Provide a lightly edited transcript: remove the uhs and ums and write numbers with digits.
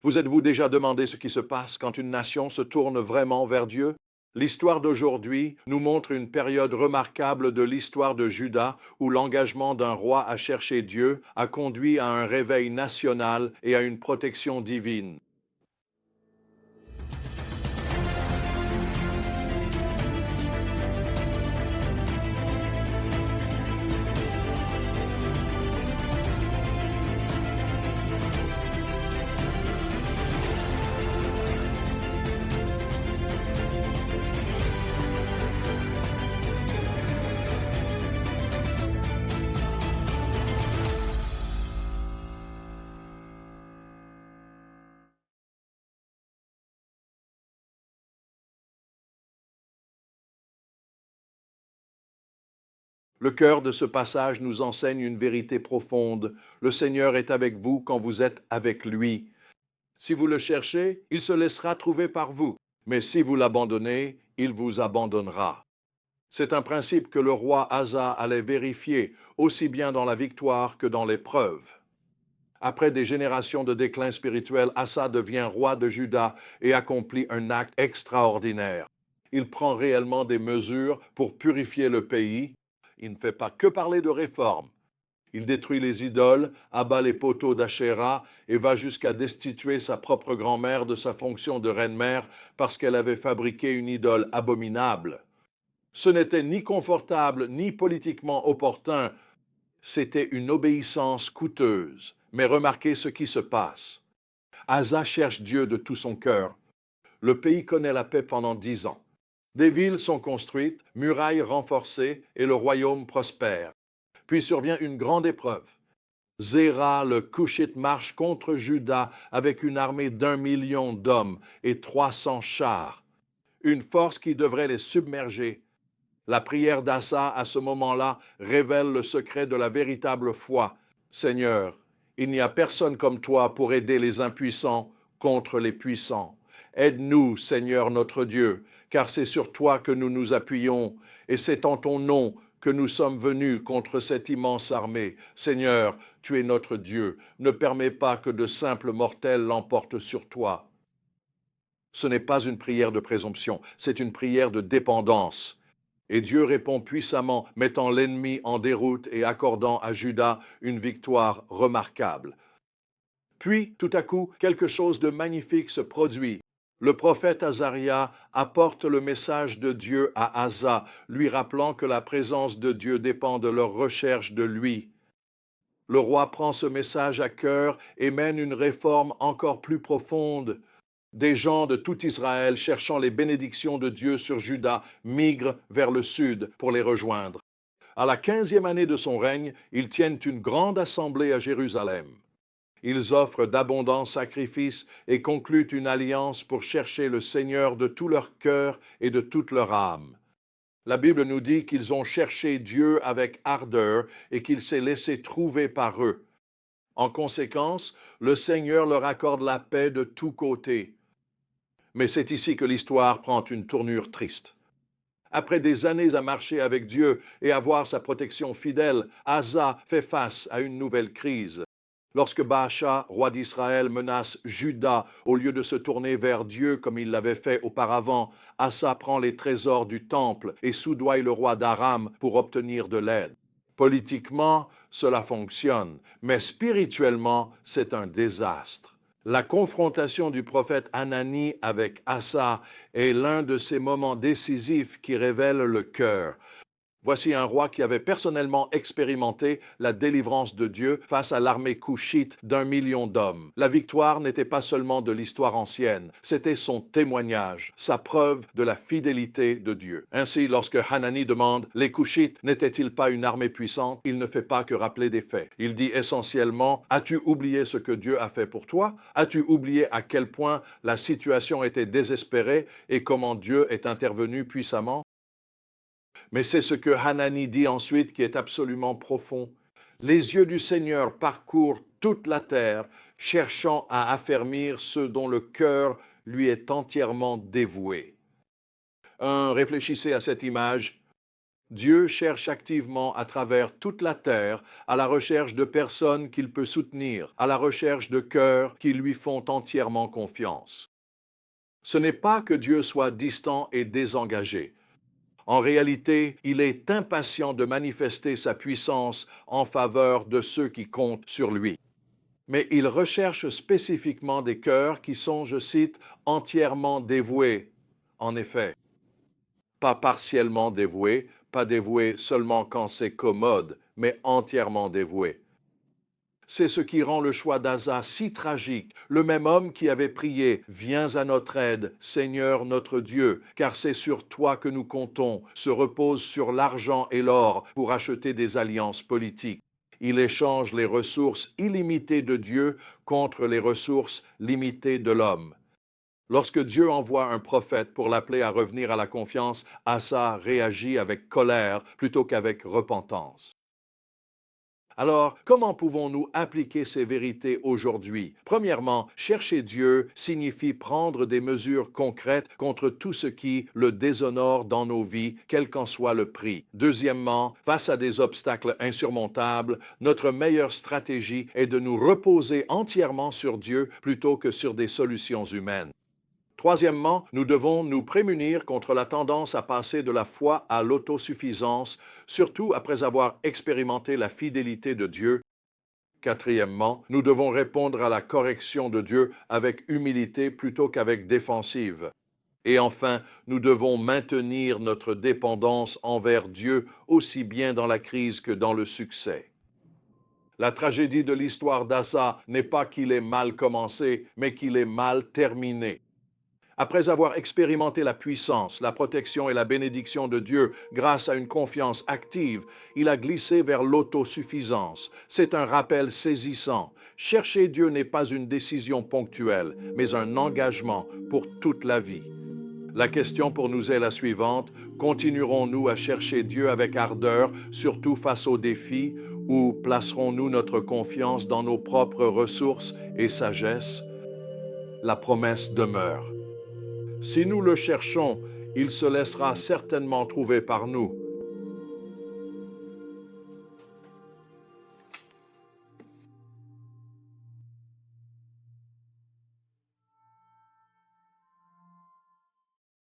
Vous êtes-vous déjà demandé ce qui se passe quand une nation se tourne vraiment vers Dieu? L'histoire d'aujourd'hui nous montre une période remarquable de l'histoire de Juda où l'engagement d'un roi à chercher Dieu a conduit à un réveil national et à une protection divine. Le cœur de ce passage nous enseigne une vérité profonde. Le Seigneur est avec vous quand vous êtes avec lui. Si vous le cherchez, il se laissera trouver par vous. Mais si vous l'abandonnez, il vous abandonnera. C'est un principe que le roi Asa allait vérifier, aussi bien dans la victoire que dans l'épreuve. Après des générations de déclin spirituel, Asa devient roi de Juda et accomplit un acte extraordinaire. Il prend réellement des mesures pour purifier le pays. Il ne fait pas que parler de réformes. Il détruit les idoles, abat les poteaux d'Achéra et va jusqu'à destituer sa propre grand-mère de sa fonction de reine-mère parce qu'elle avait fabriqué une idole abominable. Ce n'était ni confortable ni politiquement opportun, c'était une obéissance coûteuse. Mais remarquez ce qui se passe. Asa cherche Dieu de tout son cœur. Le pays connaît la paix pendant 10 ans. Des villes sont construites, murailles renforcées et le royaume prospère. Puis survient une grande épreuve. Zéra le Cushite marche contre Juda avec une armée d'1 million d'hommes et 300 chars, une force qui devrait les submerger. La prière d'Assa à ce moment-là révèle le secret de la véritable foi. Seigneur, il n'y a personne comme toi pour aider les impuissants contre les puissants. Aide-nous, Seigneur notre Dieu, car c'est sur toi que nous nous appuyons, et c'est en ton nom que nous sommes venus contre cette immense armée. Seigneur, tu es notre Dieu. Ne permets pas que de simples mortels l'emportent sur toi. Ce n'est pas une prière de présomption, c'est une prière de dépendance. Et Dieu répond puissamment, mettant l'ennemi en déroute et accordant à Juda une victoire remarquable. Puis, tout à coup, quelque chose de magnifique se produit. Le prophète Azaria apporte le message de Dieu à Asa, lui rappelant que la présence de Dieu dépend de leur recherche de lui. Le roi prend ce message à cœur et mène une réforme encore plus profonde. Des gens de tout Israël cherchant les bénédictions de Dieu sur Juda migrent vers le sud pour les rejoindre. À la 15e année de son règne, ils tiennent une grande assemblée à Jérusalem. Ils offrent d'abondants sacrifices et concluent une alliance pour chercher le Seigneur de tout leur cœur et de toute leur âme. La Bible nous dit qu'ils ont cherché Dieu avec ardeur et qu'il s'est laissé trouver par eux. En conséquence, le Seigneur leur accorde la paix de tous côtés. Mais c'est ici que l'histoire prend une tournure triste. Après des années à marcher avec Dieu et à voir sa protection fidèle, Asa fait face à une nouvelle crise. Lorsque Baasha, roi d'Israël, menace Juda, au lieu de se tourner vers Dieu comme il l'avait fait auparavant, Asa prend les trésors du temple et soudoie le roi d'Aram pour obtenir de l'aide. Politiquement, cela fonctionne, mais spirituellement, c'est un désastre. La confrontation du prophète Hanani avec Asa est l'un de ces moments décisifs qui révèlent le cœur. Voici un roi qui avait personnellement expérimenté la délivrance de Dieu face à l'armée couchite d'1 million d'hommes. La victoire n'était pas seulement de l'histoire ancienne, c'était son témoignage, sa preuve de la fidélité de Dieu. Ainsi, lorsque Hanani demande « Les couchites n'étaient-ils pas une armée puissante ?» il ne fait pas que rappeler des faits. Il dit essentiellement « As-tu oublié ce que Dieu a fait pour toi? As-tu oublié à quel point la situation était désespérée et comment Dieu est intervenu puissamment? » Mais c'est ce que Hanani dit ensuite qui est absolument profond. Les yeux du Seigneur parcourent toute la terre, cherchant à affermir ceux dont le cœur lui est entièrement dévoué. Réfléchissez à cette image. Dieu cherche activement à travers toute la terre à la recherche de personnes qu'il peut soutenir, à la recherche de cœurs qui lui font entièrement confiance. Ce n'est pas que Dieu soit distant et désengagé. En réalité, il est impatient de manifester sa puissance en faveur de ceux qui comptent sur lui. Mais il recherche spécifiquement des cœurs qui sont, je cite, entièrement dévoués. En effet, pas partiellement dévoués, pas dévoués seulement quand c'est commode, mais entièrement dévoués. C'est ce qui rend le choix d'Asa si tragique, le même homme qui avait prié « Viens à notre aide, Seigneur notre Dieu, car c'est sur toi que nous comptons », se repose sur l'argent et l'or pour acheter des alliances politiques. Il échange les ressources illimitées de Dieu contre les ressources limitées de l'homme. Lorsque Dieu envoie un prophète pour l'appeler à revenir à la confiance, Asa réagit avec colère plutôt qu'avec repentance. Alors, comment pouvons-nous appliquer ces vérités aujourd'hui? Premièrement, chercher Dieu signifie prendre des mesures concrètes contre tout ce qui le déshonore dans nos vies, quel qu'en soit le prix. Deuxièmement, face à des obstacles insurmontables, notre meilleure stratégie est de nous reposer entièrement sur Dieu plutôt que sur des solutions humaines. Troisièmement, nous devons nous prémunir contre la tendance à passer de la foi à l'autosuffisance, surtout après avoir expérimenté la fidélité de Dieu. Quatrièmement, nous devons répondre à la correction de Dieu avec humilité plutôt qu'avec défensive. Et enfin, nous devons maintenir notre dépendance envers Dieu aussi bien dans la crise que dans le succès. La tragédie de l'histoire d'Asa n'est pas qu'il ait mal commencé, mais qu'il ait mal terminé. Après avoir expérimenté la puissance, la protection et la bénédiction de Dieu grâce à une confiance active, il a glissé vers l'autosuffisance. C'est un rappel saisissant. Chercher Dieu n'est pas une décision ponctuelle, mais un engagement pour toute la vie. La question pour nous est la suivante. Continuerons-nous à chercher Dieu avec ardeur, surtout face aux défis, ou placerons-nous notre confiance dans nos propres ressources et sagesse? La promesse demeure. Si nous le cherchons, il se laissera certainement trouver par nous.